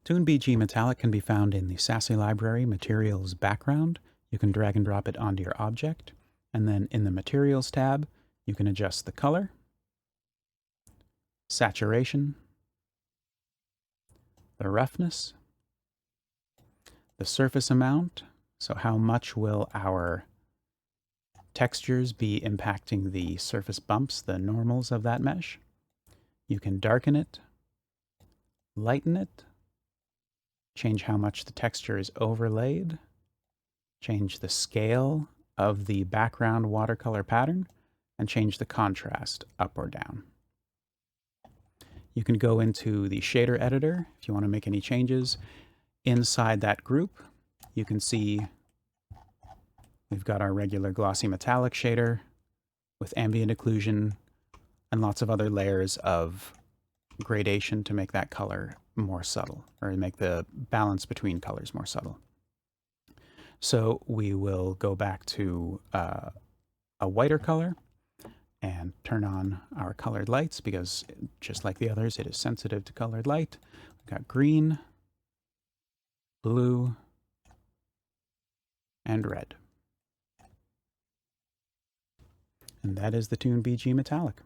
Toon BG Metallic can be found in the SASSE Library Materials background. You can drag and drop it onto your object. And then in the Materials tab, you can adjust the color, saturation, the roughness, the surface amount, so how much will our textures be impacting the surface bumps, the normals of that mesh. You can darken it, lighten it, change how much the texture is overlaid, change the scale of the background watercolor pattern, and change the contrast up or down. You can go into the shader editor if you want to make any changes. Inside that group, you can see we've got our regular glossy metallic shader with ambient occlusion and lots of other layers of gradation to make that color more subtle, or make the balance between colors more subtle. So we will go back to a whiter color and turn on our colored lights, because just like the others, it is sensitive to colored light. We've got green, blue, and red. And that is the Toon BG Metallic.